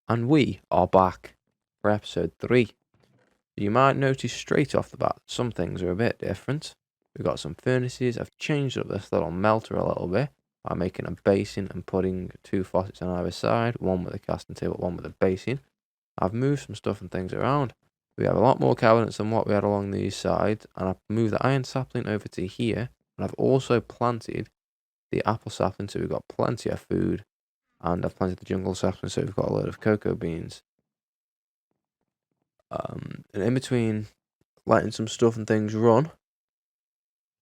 And we are back for episode 3. You might notice straight off the bat some things are a bit different. We've got some furnaces. I've changed up this little melter a little bit by making a basin and putting 2 faucets on either side, one with a casting table, one with a basin. I've moved some stuff and things around. We have a lot more cabinets than what we had along these sides, and I've moved the iron sapling over to here, and I've also planted the apple sapling, so we've got plenty of food, and I've planted the jungle sapling, so we've got a load of cocoa beans. And in between letting some stuff and things run,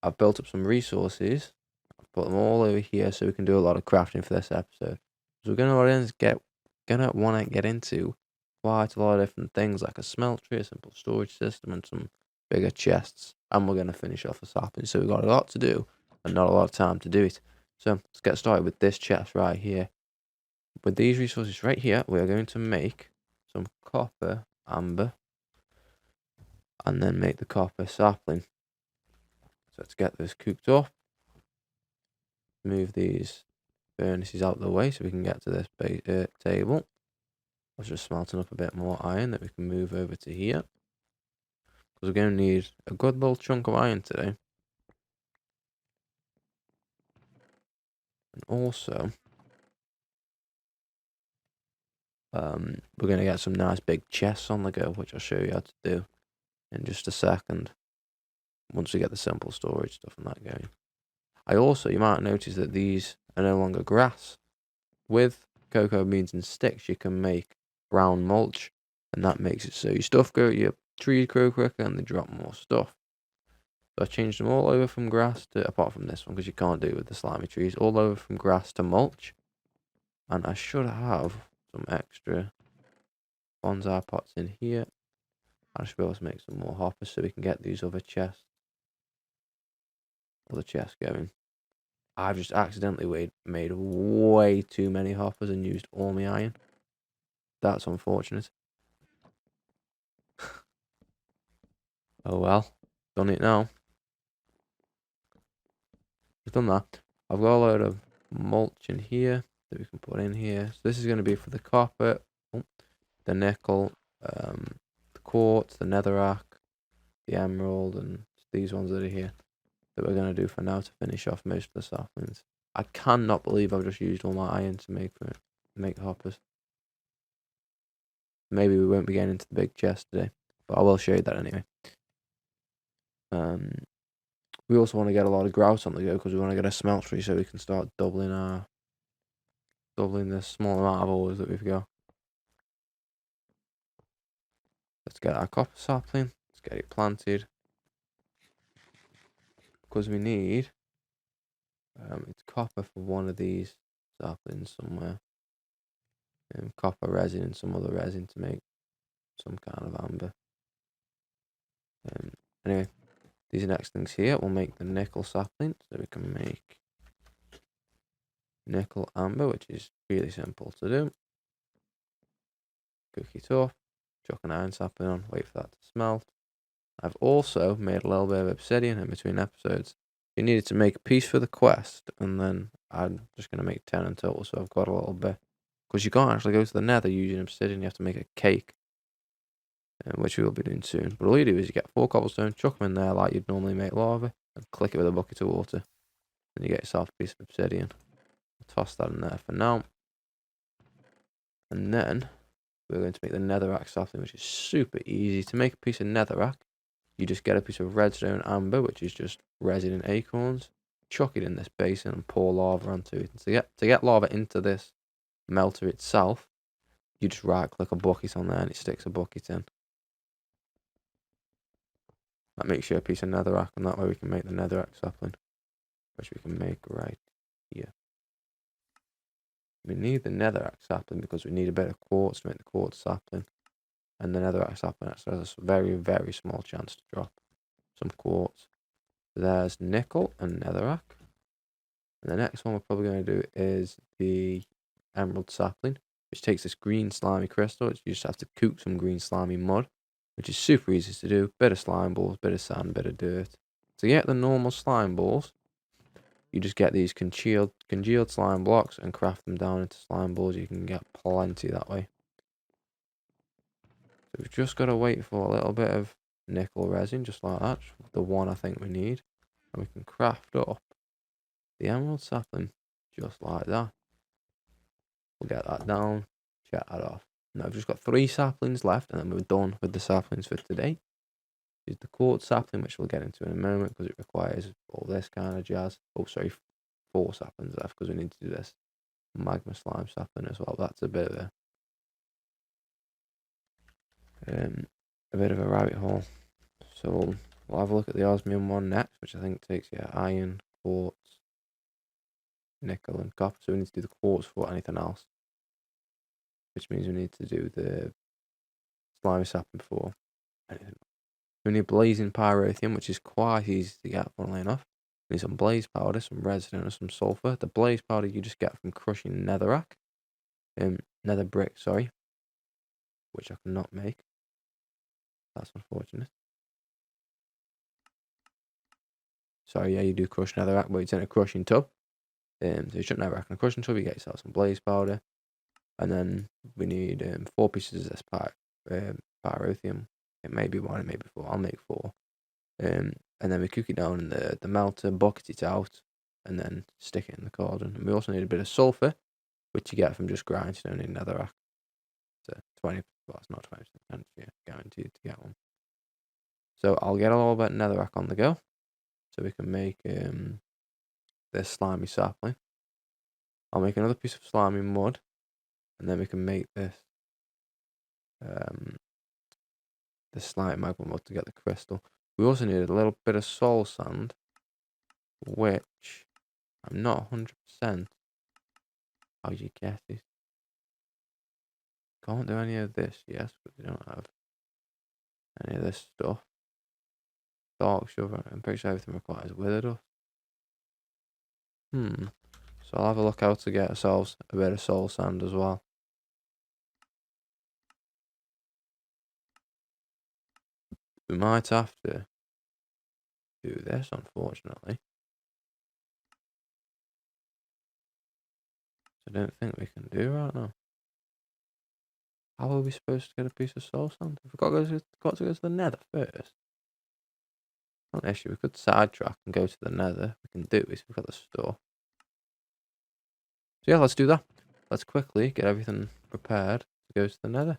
I've built up some resources. I've put them all over here so we can do a lot of crafting for this episode. So we're gonna want to get into quite a lot of different things like a smeltery, a simple storage system, and some bigger chests. And we're gonna finish off a sapling. So we've got a lot to do and not a lot of time to do it. So let's get started with this chest right here. With these resources right here, we are going to make some copper amber and then make the copper sapling. So let's get this cooked up. Move these furnaces out of the way so we can get to this table. I was just smelting up a bit more iron that we can move over to here. Because we're going to need a good little chunk of iron today. And also, we're going to get some nice big chests on the go, which I'll show you how to do in just a second. Once we get the simple storage stuff and that going. You might notice that these are no longer grass. With cocoa beans and sticks, you can make brown mulch, and that makes it so your trees grow quicker and they drop more stuff. So I changed them all over from grass to, apart from this one, because you can't do it with the slimy trees, all over from grass to mulch. And I should have some extra bonsai pots in here. I should be able to make some more hoppers so we can get these other chests going. I've just accidentally made way too many hoppers and used all my iron. That's unfortunate. Oh well, done it now. We've done that. I've got a load of mulch in here that we can put in here. So this is going to be for the copper, the nickel, the quartz, the netherrack, the emerald, and these ones that are here that we're going to do for now to finish off most of the saplings. I cannot believe I've just used all my iron to make the hoppers. Maybe we won't be getting into the big chest today, but I will show you that anyway. We also want to get a lot of grout on the go because we want to get a smeltery so we can start doubling the small amount of ores that we've got. Let's get our copper sapling. Let's get it planted because we need it's copper for one of these saplings somewhere, and copper resin and some other resin to make some kind of amber. Anyway, these next things here will make the nickel sapling, so we can make nickel amber, which is really simple to do. Cook it up, chuck an iron sapling on, wait for that to smelt. I've also made a little bit of obsidian in between episodes. You needed to make a piece for the quest, and then I'm just going to make 10 in total, so I've got a little bit. Because you can't actually go to the nether using obsidian, you have to make a cake, which we will be doing soon. But all you do is you get 4 cobblestone, chuck them in there like you'd normally make lava, and click it with a bucket of water. And you get yourself a piece of obsidian. I'll toss that in there for now. And then we're going to make the netherrack sapling, which is super easy. To make a piece of netherrack, you just get a piece of redstone amber, which is just resin and acorns, chuck it in this basin and pour lava onto it. And to get lava into this melter itself, you just right click a bucket on there and it sticks a bucket in. That makes you a piece of netherrack, and that way we can make the netherrack sapling, which we can make right here. We need the netherrack sapling because we need a bit of quartz to make the quartz sapling. And the netherrack sapling actually has a very, very small chance to drop some quartz. There's nickel and netherrack. And the next one we're probably going to do is the emerald sapling, which takes this green slimy crystal. You just have to cook some green slimy mud, which is super easy to do. Bit of slime balls, bit of sand, bit of dirt. To get the normal slime balls, you just get these congealed slime blocks and craft them down into slime balls. You can get plenty that way. We've just got to wait for a little bit of nickel resin, just like that. The one I think we need. And we can craft up the emerald sapling, just like that. We'll get that down, check that off. Now we've just got 3 saplings left, and then we're done with the saplings for today. Is the quartz sapling, which we'll get into in a moment, because it requires all this kind of jazz. Oh, sorry, 4 saplings left, because we need to do this magma slime sapling as well. That's a bit of a rabbit hole. So we'll have a look at the osmium one next, which I think takes iron, quartz, nickel, and copper. So we need to do the quartz for anything else, which means we need to do the slime sapling for anything. We need blazing pyrotheum, which is quite easy to get, funnily enough. We need some blaze powder, some redstone, and some sulfur. The blaze powder you just get from crushing netherrack, nether brick, sorry, which I cannot make. That's unfortunate. Sorry, yeah, you do crush netherrack, but it's in a crushing tub. So you shouldn't netherrack in a crushing tub. You get yourself some blaze powder, and then we need 4 pieces of this pyrotheum. It may be 1, it may be 4. I'll make 4. And then we cook it down in the melter, bucket it out, and then stick it in the cauldron. And we also need a bit of sulfur, which you get from just grindstone in netherrack. So 20, well, it's not 20%, yeah, guaranteed to get one. So I'll get a little bit of netherrack on the go, so we can make this slimy sapling. I'll make another piece of slimy mud, and then we can make this the slime magma mud to get the crystal. We also need a little bit of soul sand, which I'm not 100% how you get it. Can't do any of this, yes, but we don't have any of this stuff. Dark sugar, I'm pretty sure everything requires wither dust. So I'll have a look how to get ourselves a bit of soul sand as well. We might have to do this, unfortunately. I don't think we can do right now. How are we supposed to get a piece of soul sand? We've got to go to the nether first. Not an issue. We could sidetrack and go to the nether. We can do it. We've got the stuff. So yeah, let's do that. Let's quickly get everything prepared to go to the nether.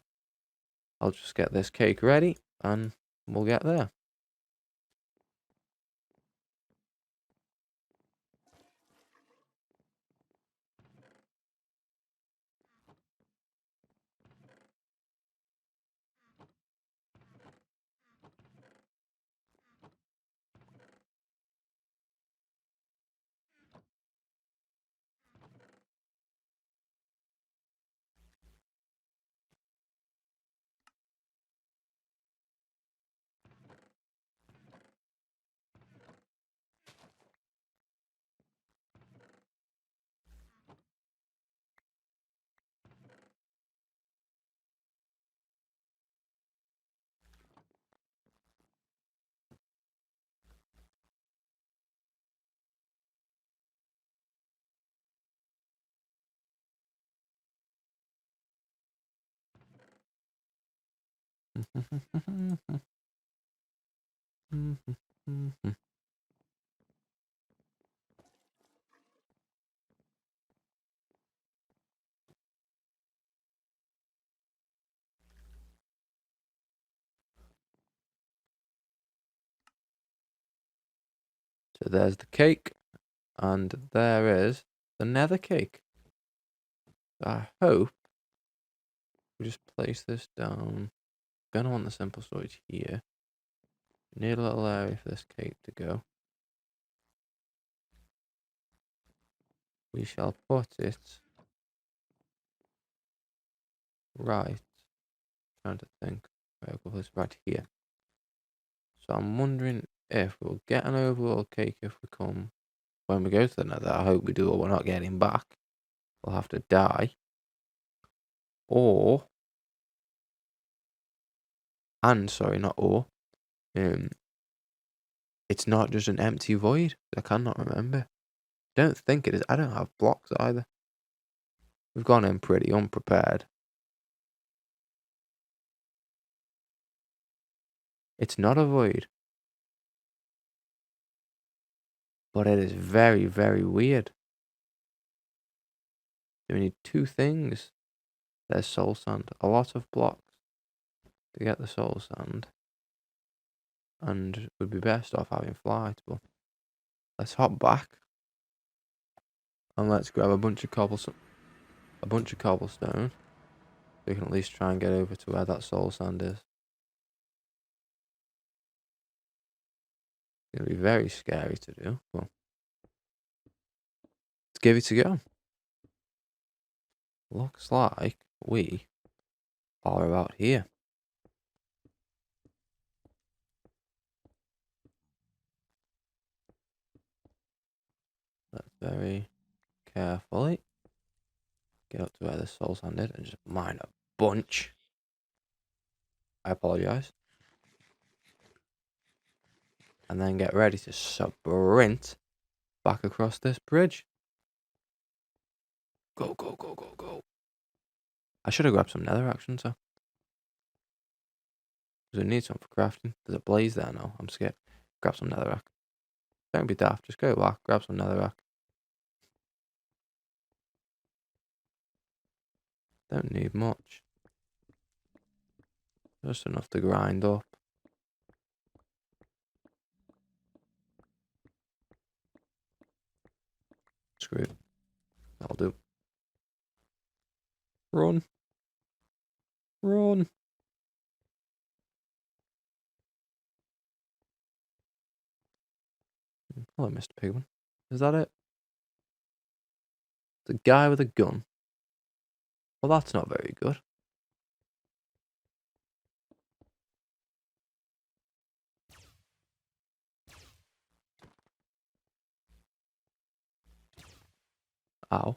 I'll just get this cake ready and we'll get there. So there's the cake, and there is the nether cake. I hope we just place this down. Gonna want the simple storage here. Need a little area for this cake to go. We shall put it right. Trying to think. Right, we'll put this right here. So I'm wondering if we'll get an overall cake if we come when we go to the nether. I hope we do, or we're not getting back. We'll have to die. Or, and sorry, not or. It's not just an empty void. I cannot remember. Don't think it is. I don't have blocks either. We've gone in pretty unprepared. It's not a void. But it is very, very weird. So we need two things. There's soul sand. A lot of blocks to get the soul sand. And it would be best off having flight. But let's hop back. And let's grab a bunch of cobblestone. So we can at least try and get over to where that soul sand is. It's going to be very scary to do. Well, let's give it a go. Looks like we are about here. Let's very carefully get up to where the soul sand is and just mine a bunch. I apologize. And then get ready to sprint back across this bridge. Go, go, go, go, go. I should have grabbed some nether action, so. Because we need some for crafting. There's a blaze there now. I'm scared. Grab some netherrack. Don't be daft. Just go back. Grab some netherrack. Don't need much. Just enough to grind up. Screw it. That'll do. Run. Run. Hello, Mr. Pigman. Is that it? The guy with a gun. Well, that's not very good. Ow.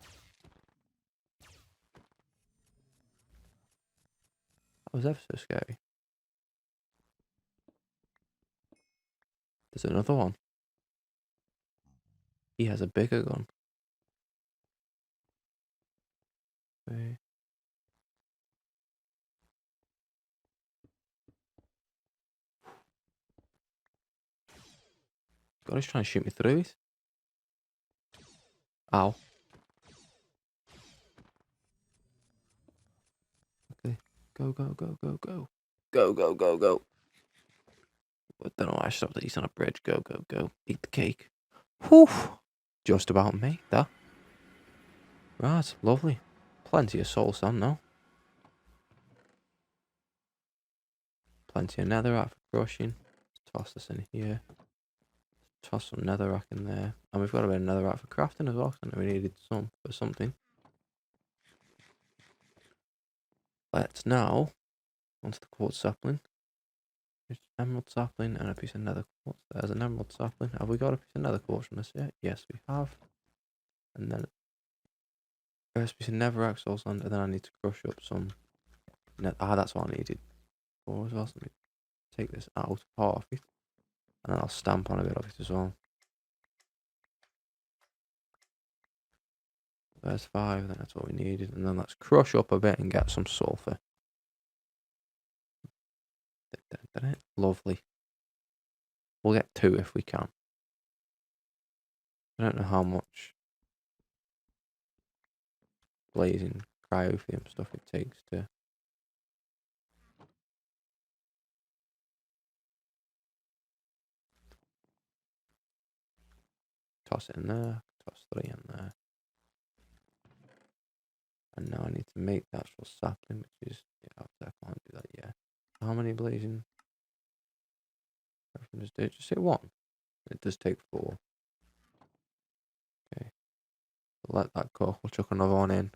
That was ever so scary. There's another one. He has a bigger gun. Okay. God, he's trying to shoot me through it. Ow. Okay. Go, go, go, go, go. Go, go, go, go. I don't know why I stopped at least on a bridge. Go, go, go. Eat the cake. Whew. Just about made that. Right, lovely. Plenty of soul sand now. Plenty of netherrack for crushing. Let's toss this in here. Toss some netherrack in there. And we've got a bit of netherrack for crafting as well. I know we needed some for something. Let's now onto the quartz sapling. There's an emerald sapling and a piece of nether quartz. There's an emerald sapling. Have we got a piece of nether quartz from this yet? Yes, we have. And then there's a piece of netherrack soul sand. And then I need to crush up some. That's what I needed for as well. So let me take this out, part of it. And then I'll stamp on a bit of it as well. There's 5, then that's what we needed. And then let's crush up a bit and get some sulfur. Lovely. We'll get 2 if we can. I don't know how much blazing cryophium stuff it takes to. Toss it in there, toss 3 in there. And now I need to make the actual sapling, which is, yeah, I can't do that yet. How many blazing? Just do it, just hit 1. It does take 4. Okay. Let that cook. We'll chuck another one in.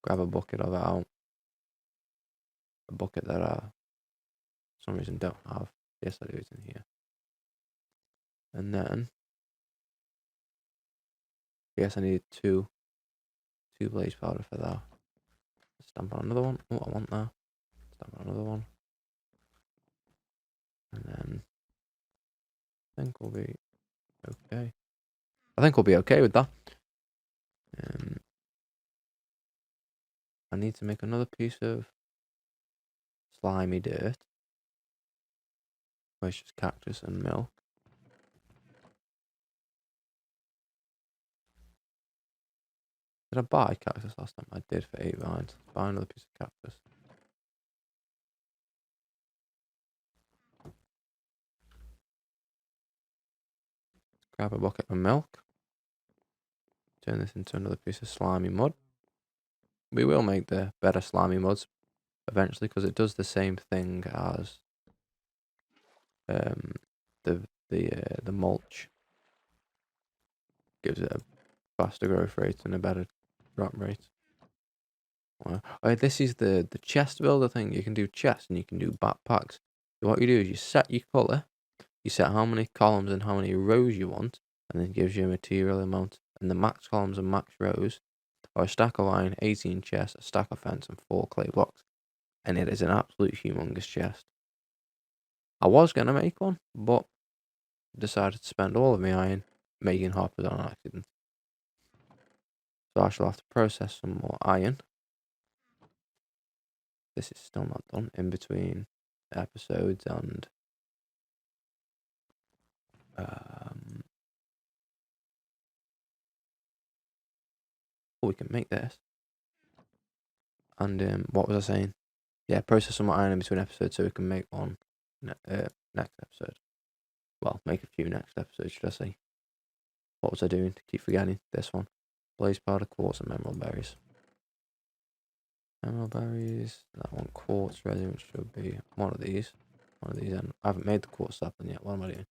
Grab a bucket of it out. A bucket that I, for some reason, don't have. Yes, I do. It's in here. And then, yes, I need 2 blaze powder for that. Stamp on another one. Oh, I want that. Stamp on another one. And then I think we'll be okay. I think we'll be okay with that. I need to make another piece of slimy dirt. Where's just cactus and milk? Did I buy cactus last time? I did for 8 vines. Let's buy another piece of cactus. Grab a bucket of milk. Turn this into another piece of slimy mud. We will make the better slimy muds eventually because it does the same thing as the mulch. Gives it a faster growth rate and a better drop rate. Oh, this is the chest builder thing. You can do chests and you can do backpacks. So what you do is you set your colour, you set how many columns and how many rows you want, and then it gives you a material amount. And the max columns and max rows are a stack of iron, 18 chests, a stack of fence, and 4 clay blocks. And it is an absolute humongous chest. I was going to make one, but decided to spend all of my iron making hoppers on accident. So I shall have to process some more iron. This is still not done in between episodes and we can make this. And what was I saying? Yeah, process some more iron in between episodes so we can make one next episode. Well, make a few next episodes, should I say. What was I doing? Keep forgetting this one. Blaze powder, quartz, and emerald berries. Emerald berries. That one, quartz resin, which should be one of these. One of these. And I haven't made the quartz sapling yet. What am I doing?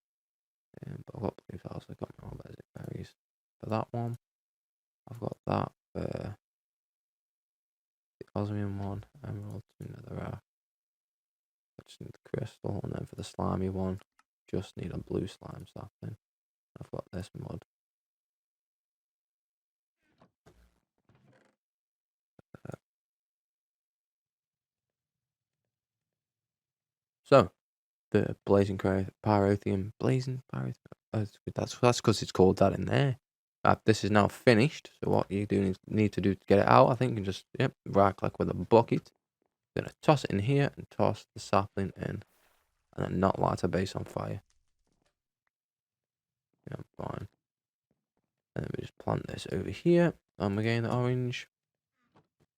But I've got blue files. I've got emerald berries for that one. I've got that for the osmium one. Emerald, netherrack. I just need the crystal, and then for the slimy one, just need a blue slime sapling. I've got this mud. So, the blazing pyrotheum, blazing pyrotheum. That's because it's called that in there. This is now finished. So what you do need to do to get it out, I think, you can just right click with a bucket. Gonna toss it in here and toss the sapling in, and then not light a base on fire. Yeah, fine. And then we just plant this over here, and we're getting the orange.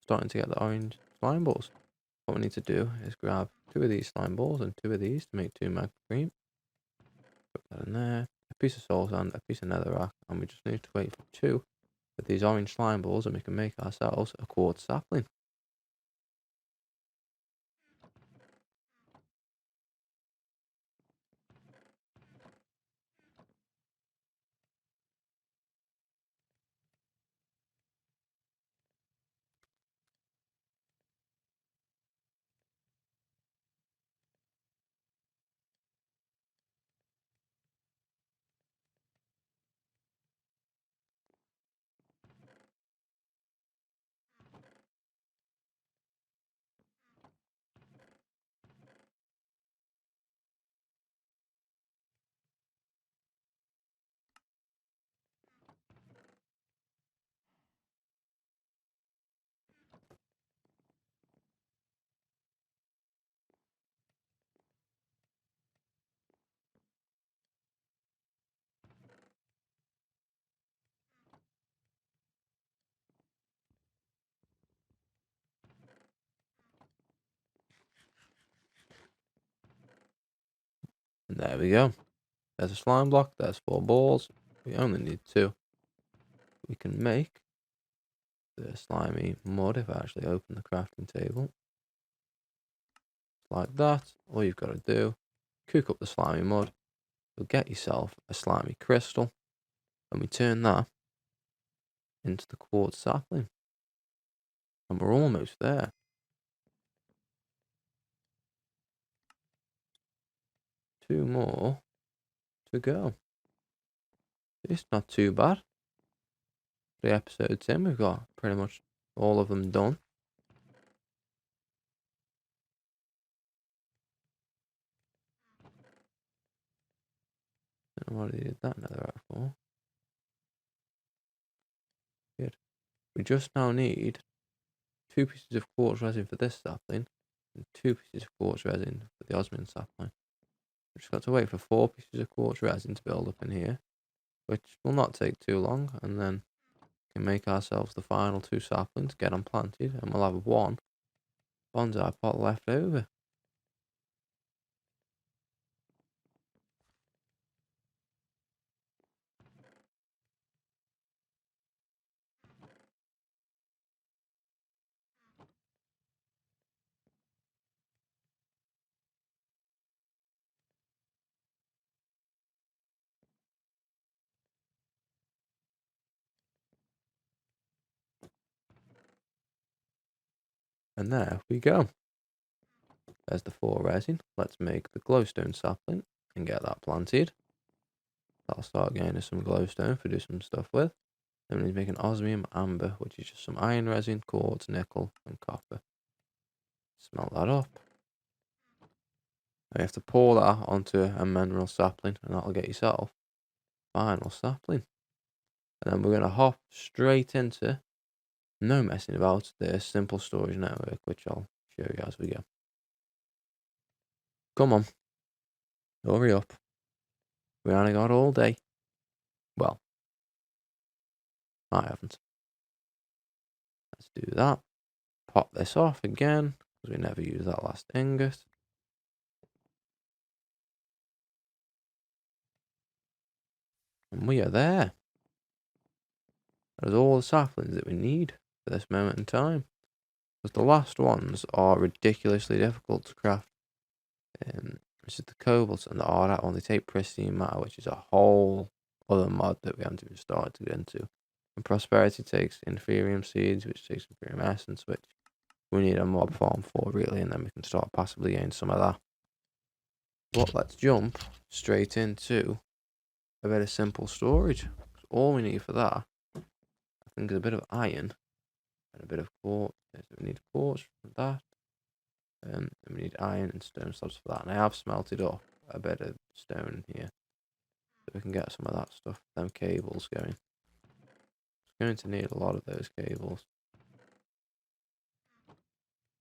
Starting to get the orange slime balls. What we need to do is grab 2 of these slime balls and 2 of these to make 2 mag cream. Put that in there. A piece of soul sand, a piece of netherrack, and we just need to wait for 2 of these orange slime balls, and we can make ourselves a quartz sapling. And there we go. There's a slime block, there's 4 balls. We only need 2. We can make the slimy mud if I actually open the crafting table. Like that. All you've got to do, cook up the slimy mud. You'll get yourself a slimy crystal. And we turn that into the quartz sapling. And we're almost there. 2 more to go. It's not too bad. 3 episodes in, we've got pretty much all of them done. I already did that netherrack for. Good. We just now need 2 pieces of quartz resin for this sapling and 2 pieces of quartz resin for the osmium sapling. Just got to wait for 4 pieces of quartz resin to build up in here, which will not take too long, and then we can make ourselves the final 2 saplings, get them planted, and we'll have 1 bonsai pot left over. And there we go. There's the 4 resin. Let's make the glowstone sapling and get that planted. That'll start getting us some glowstone to do some stuff with. Then we need to make an osmium amber, which is just some iron resin, quartz, nickel, and copper. Smelt that up. You have to pour that onto a mineral sapling, and that'll get yourself final sapling. And then we're going to hop straight into, no messing about, the simple storage network, which I'll show you as we go. Come on, hurry up. We only got all day. Well, I haven't. Let's do that. Pop this off again, because we never used that last ingot. And we are there. There's all the saplings that we need for this moment in time. Because the last ones are ridiculously difficult to craft. Which is the cobalt and the ardite one. They take pristine matter, which is a whole other mod that we haven't even started to get into. And prosperity takes inferium seeds, which takes inferium essence, which we need a mob farm for really, and then we can start possibly getting some of that. But let's jump straight into a bit of simple storage. All we need for that, I think, is a bit of iron and a bit of quartz. So we need quartz for that. And we need iron and stone slabs for that. And I have smelted up a bit of stone here, so we can get some of that stuff, them cables going. It's going to need a lot of those cables.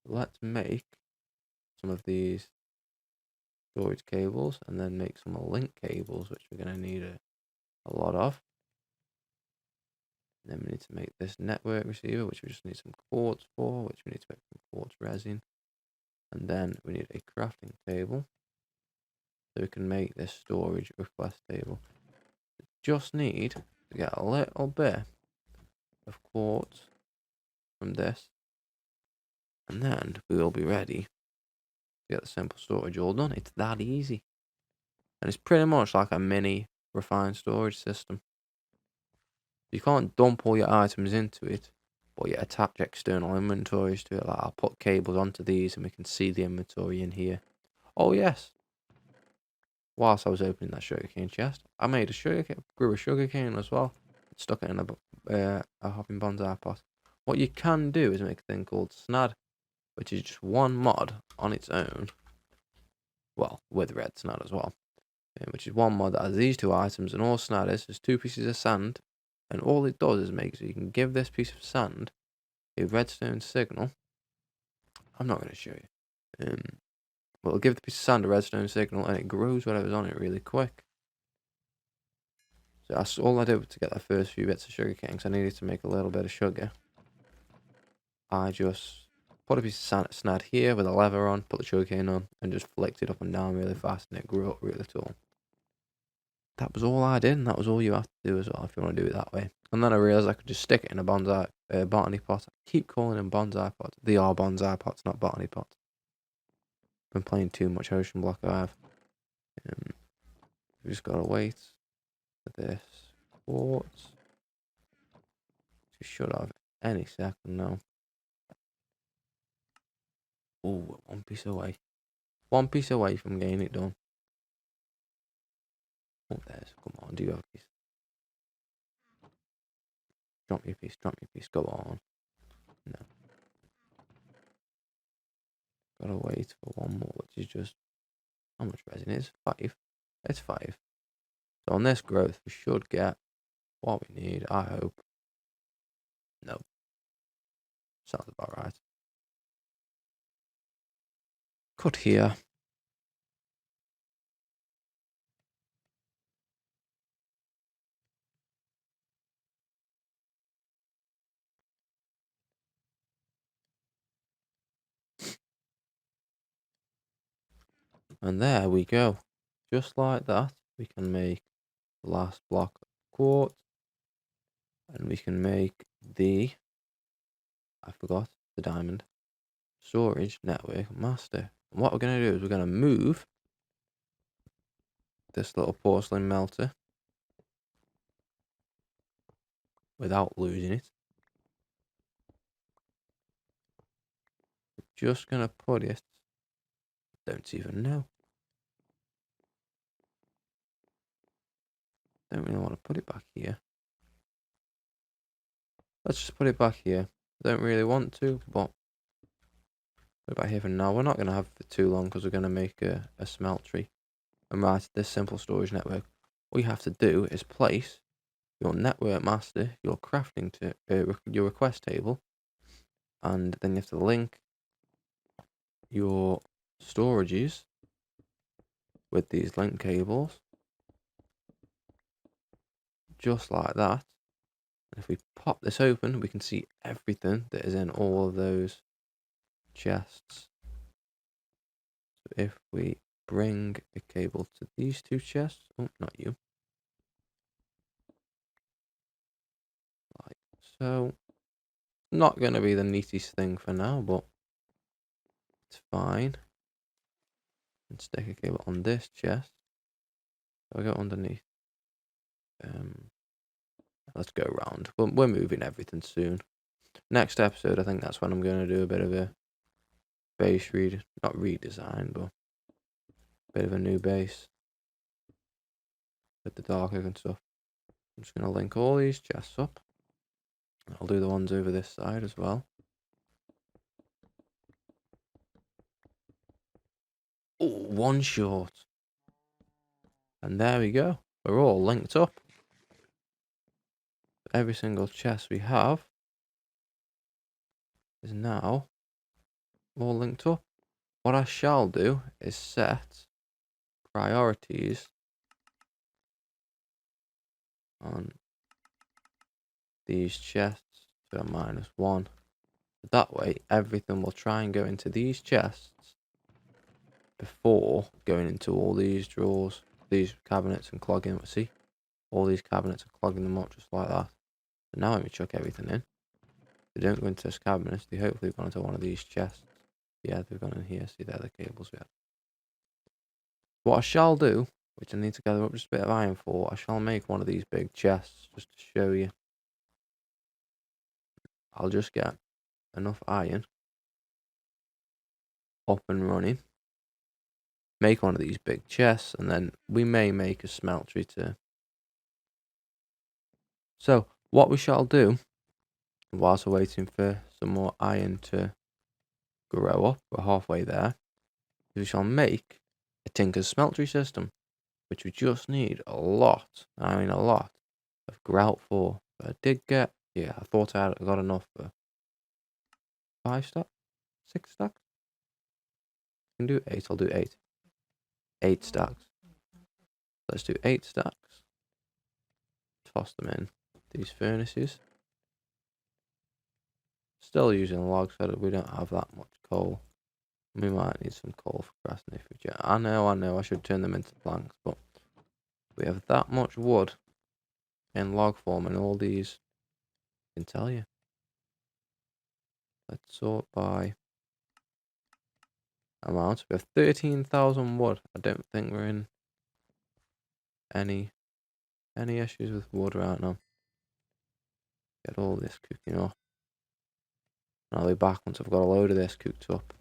Let's make some of these storage cables, and then make some link cables, which we're going to need a lot of. And then we need to make this network receiver, which we just need some quartz for, which we need to make some quartz resin. And then we need a crafting table, so we can make this storage request table. We just need to get a little bit of quartz from this, and then we will be ready to get the simple storage all done. It's that easy. And it's pretty much like a mini refined storage system. You can't dump all your items into it, but you attach external inventories to it. Like, I'll put cables onto these and we can see the inventory in here. Oh yes, whilst I was opening that sugarcane chest, I made grew a sugarcane as well. Stuck it in a hopping bonsai pot. What you can do is make a thing called snad, which is just one mod on its own. Well, with red snad as well. Which is one mod that has these 2 items, and all snad is 2 pieces of sand. And all it does is make so you can give this piece of sand a redstone signal. I'm not going to show you. But it'll give the piece of sand a redstone signal, and it grows whatever's on it really quick. So that's all I did to get the first few bits of sugar cane, because I needed to make a little bit of sugar. I just put a piece of snad here with a lever on, put the sugar cane on, and just flicked it up and down really fast, and it grew up really tall. That was all I did, and that was all you have to do as well if you want to do it that way. And then I realised I could just stick it in a botany pot. I keep calling them bonsai pots. They are bonsai pots, not botany pots. Been playing too much Ocean Block, I have. We just gotta wait for this quartz. We should have any second now. Oh, one piece away. One piece away from getting it done. Oh, there's. Come on, do you have a piece? Drop me a piece, drop me a piece. Go on. No. Gotta wait for one more, which is just. How much resin is? 5. It's 5. So on this growth, we should get what we need, I hope. No. Sounds about right. Cut here. And there we go. Just like that, we can make the last block of quartz. And we can make the, I forgot, the diamond storage network master. And what we're going to do is we're going to move this little porcelain melter without losing it. We're just going to put it, don't even know. Don't really want to put it back here. Let's just put it back here. I don't really want to, but put it back here for now. We're not going to have it for too long because we're going to make a smeltery. And right, this simple storage network, all you have to do is place your network master, your crafting your request table, and then you have to link your storages with these link cables, just like that. And if we pop this open, we can see everything that is in all of those chests. So if we bring a cable to these two chests, oh, not you, like so. Not going to be the neatest thing for now, but it's fine. And stick a cable on this chest. So I go underneath. Let's go around. We're moving everything soon. Next episode, I think that's when I'm going to do a bit of a base not redesign, but a bit of a new base with the dark oak and stuff. I'm just going to link all these chests up. I'll do the ones over this side as well. Oh, one short. And there we go. We're all linked up. Every single chest we have is now all linked up. What I shall do is set priorities on these chests to a -1. That way, everything will try and go into these chests before going into all these drawers, these cabinets, and clogging them. See, all these cabinets are clogging them up just like that. So now let me chuck everything in. They don't go into this cabinet. They hopefully go into one of these chests. Yeah, they've gone in here. See, there are the cables we have. What I shall do, which I need to gather up just a bit of iron for, I shall make one of these big chests just to show you. I'll just get enough iron up and running, make one of these big chests, and then we may make a smeltery too. So what we shall do, whilst we're waiting for some more iron to grow up, we're halfway there, is we shall make a Tinker's smeltery system, which we just need a lot, I mean a lot, of grout for. But I did get, yeah, I thought I got enough for 5 stacks, 6 stacks. I can do 8, I'll do 8. 8 stacks. Let's do 8 stacks. Toss them in these furnaces. Still using logs so that we don't have that much coal. We might need some coal for crafting if we can. I know, I should turn them into planks, but we have that much wood in log form and all these, I can tell you. Let's sort by amount. We have 13,000 wood. I don't think we're in any issues with wood right now. Get all this cooking up. And I'll be back once I've got a load of this cooked up.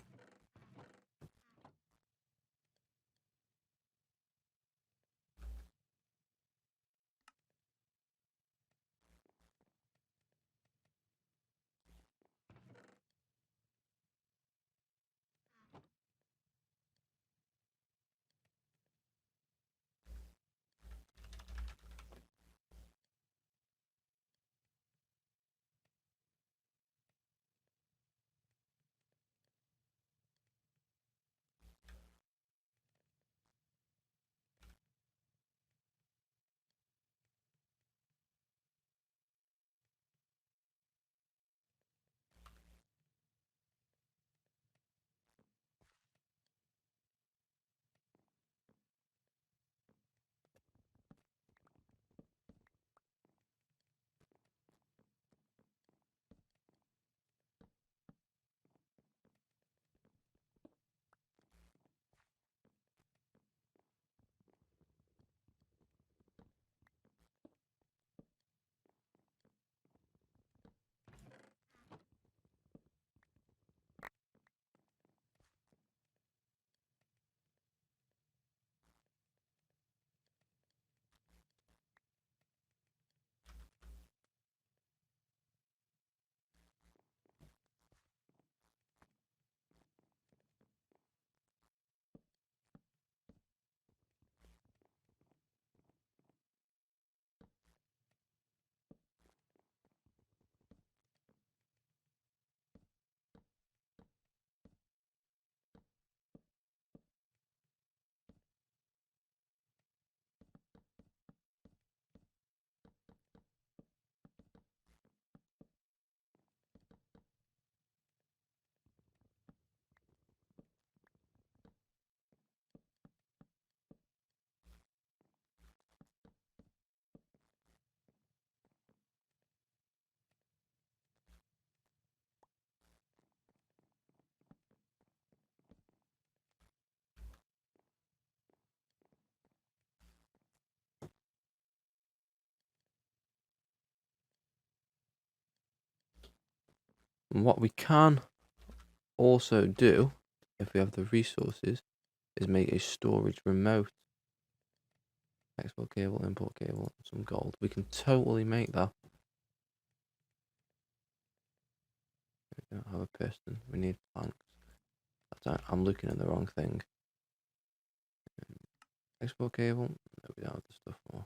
And what we can also do, if we have the resources, is make a storage remote. Export cable, import cable, some gold. We can totally make that. We don't have a piston. We need planks. I'm looking at the wrong thing. Export cable. No, we don't have the stuff for.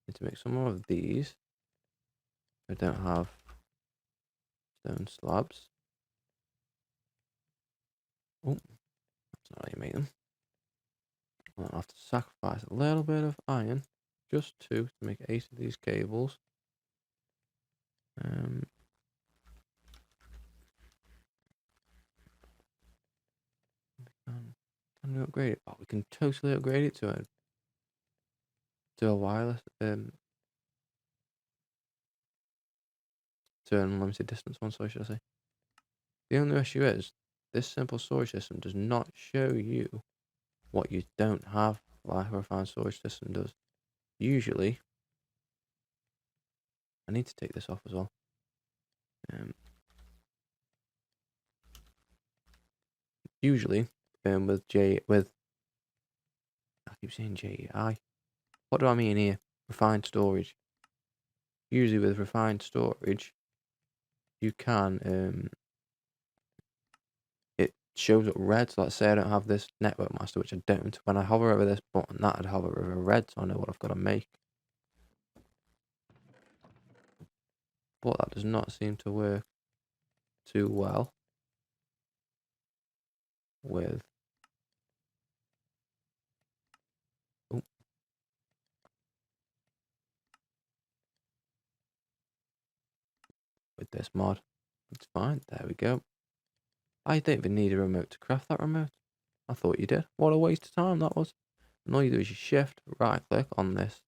Need to make some more of these. I don't have stone slabs. Oh, that's not how you make them. I'll have to sacrifice a little bit of iron, just two, to make 8 of these cables. Can we upgrade it? Oh, we can totally upgrade it to a wireless, to an unlimited distance one, so should I say. The only issue is, this simple storage system does not show you what you don't have, like a refined storage system does. Usually, I need to take this off as well. Usually, with I keep saying JEI. What do I mean here? Refined storage. Usually with refined storage, you can it shows up red. So let's say I don't have this network master, which I don't. When I hover over this button, that'd hover over red, so I know what I've got to make. But that does not seem to work too well with with this mod. It's fine. There we go. I don't even need a remote to craft that remote. I thought you did. What a waste of time that was. And all you do is you shift, right click on this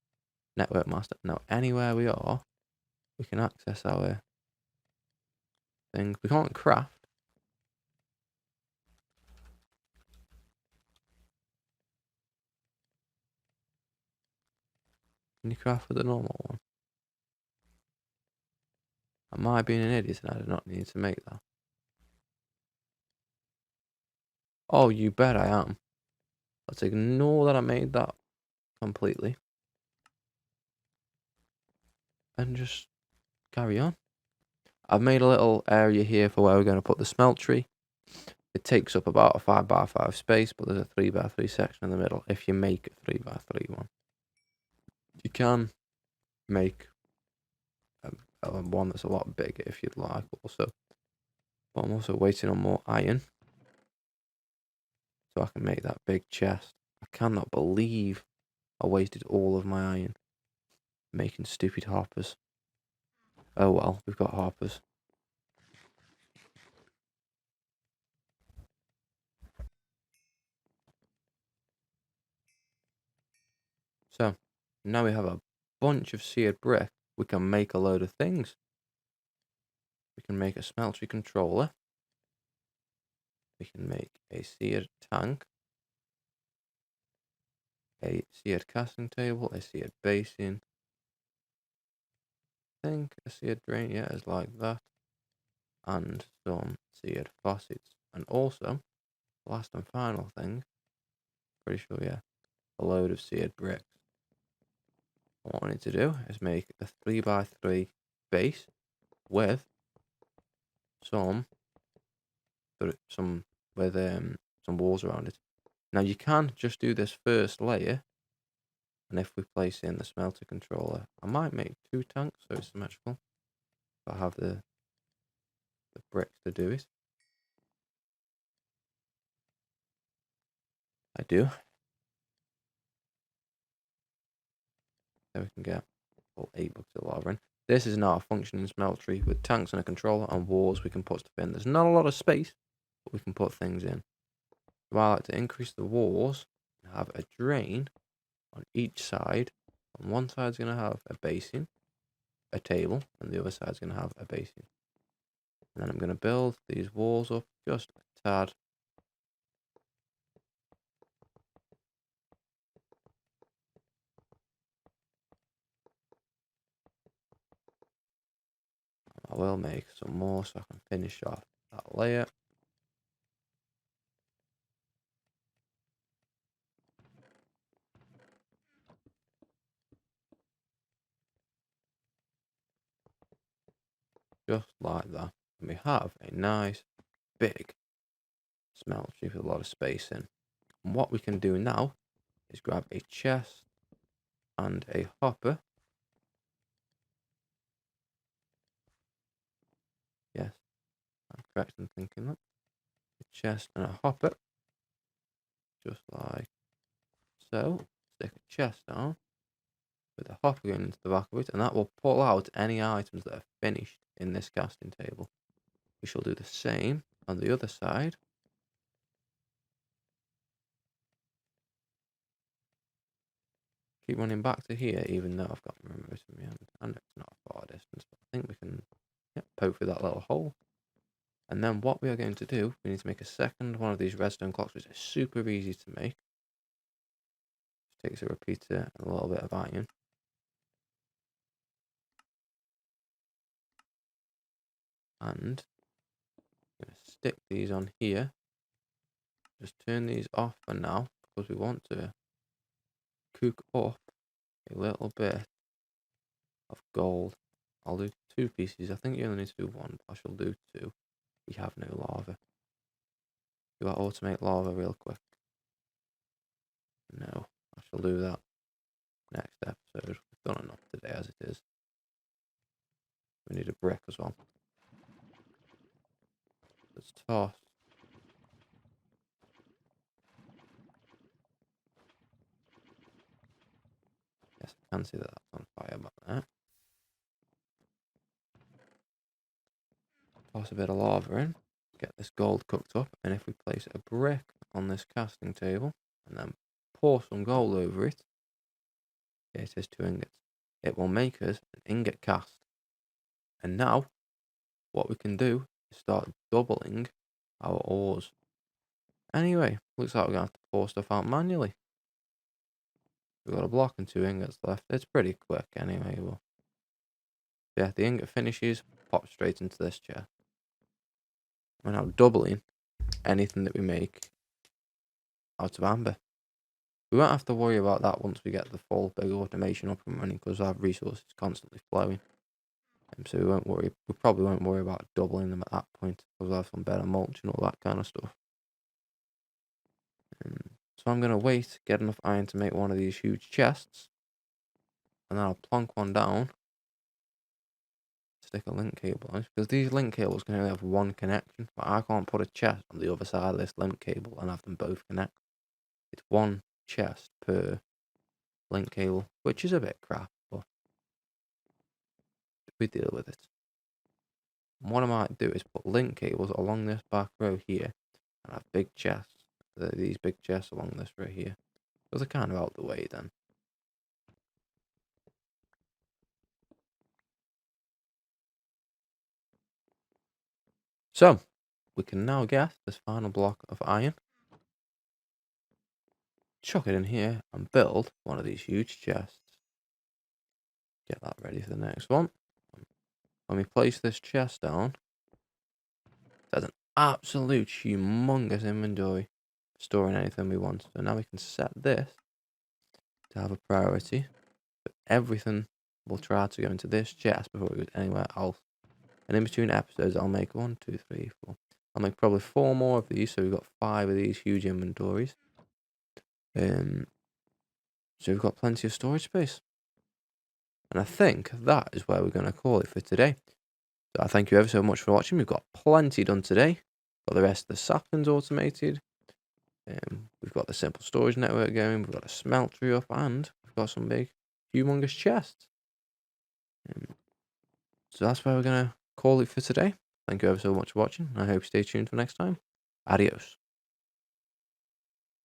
network master. Now anywhere we are, we can access our things. We can't craft. Can you craft with the normal one? Am I being an idiot and I do not need to make that? Oh, you bet I am. Let's ignore that I made that completely. And just carry on. I've made a little area here for where we're going to put the smeltery. It takes up about a 5x5 space, but there's a 3x3 section in the middle if you make a 3x3 one. You can make one that's a lot bigger if you'd like also. But I'm also waiting on more iron so I can make that big chest. I cannot believe I wasted all of my iron making stupid hoppers. Oh well, we've got hoppers. So, now we have a bunch of seared brick. We can make a load of things. We can make a smeltery controller. We can make a seared tank. A seared casting table. A seared basin. I think a seared drain, yeah, is like that. And some seared faucets. And also, last and final thing, pretty sure, yeah, a load of seared bricks. What I need to do is make a 3x3 base with some walls around it. Now you can just do this first layer, and if we place in the smelter controller, I might make 2 tanks so it's symmetrical. But I have the bricks to do it. I do. So we can get all 8 buckets of lava in. This is now a functioning smeltery with tanks and a controller and walls we can put stuff in. There's not a lot of space, but we can put things in. So I like to increase the walls and have a drain on each side. On one side is going to have a basin, a table, and the other side is going to have a basin. And then I'm going to build these walls up just a tad. I will make some more so I can finish off that layer. Just like that. And we have a nice big smeltery with a lot of space in. And what we can do now is grab a chest and a hopper. Yes, I'm correct in thinking that. A chest and a hopper. Just like so. Stick a chest down with a hopper going into the back of it, and that will pull out any items that are finished in this casting table. We shall do the same on the other side. Keep running back to here, even though I've got my remote in my hand. I know it's not a far distance, but I think we can poke through that little hole. And then what we are going to do, we need to make a second one of these redstone clocks, which is super easy to make. Just takes a repeater and a little bit of iron. And I'm going to stick these on here. Just turn these off for now, because we want to cook up a little bit of gold. I'll do 2 pieces. I think you only need to do 1, but I shall do 2. We have no lava. Do I automate lava real quick? No, I shall do that next episode. We've done enough today as it is. We need a brick as well. Let's toss. Yes, I can see that that's on fire back there. Toss a bit of lava in. Get this gold cooked up. And if we place a brick on this casting table and then pour some gold over it, it is 2 ingots. It will make us an ingot cast. And now, what we can do is start doubling our ores. Anyway, looks like we're going to have to pour stuff out manually. We've got a block and 2 ingots left. It's pretty quick anyway. Well, yeah, the ingot finishes, pop straight into this chair. We're now doubling anything that we make out of amber. We won't have to worry about that once we get the full big automation up and running, because our resources constantly flowing. So we won't worry. We probably won't worry about doubling them at that point, because we'll have some better mulch and all that kind of stuff. So I'm gonna wait, get enough iron to make one of these huge chests, and then I'll plonk one down. Stick a link cable on it, because these link cables can only have one connection, but I can't put a chest on the other side of this link cable and have them both connect. It's one chest per link cable, which is a bit crap, but we deal with it. And what I might do is put link cables along this back row here, and have big chests, these big chests along this row here, because they're kind of out the way then. So, we can now get this final block of iron, chuck it in here, and build one of these huge chests. Get that ready for the next one. When we place this chest down, there's an absolute humongous inventory storing anything we want. So now we can set this to have a priority. But everything will try to go into this chest before it goes anywhere else. And in between episodes, I'll make 1, 2, 3, 4. I'll make probably 4 more of these, so we've got 5 of these huge inventories. So we've got plenty of storage space. And I think that is where we're going to call it for today. So I thank you ever so much for watching. We've got plenty done today. Got the rest of the saplings automated. We've got the simple storage network going. We've got a smeltery up, and we've got some big, humongous chests. So that's where we're going to call it for today. Thank you ever so much for watching. I hope you stay tuned for next time. Adios.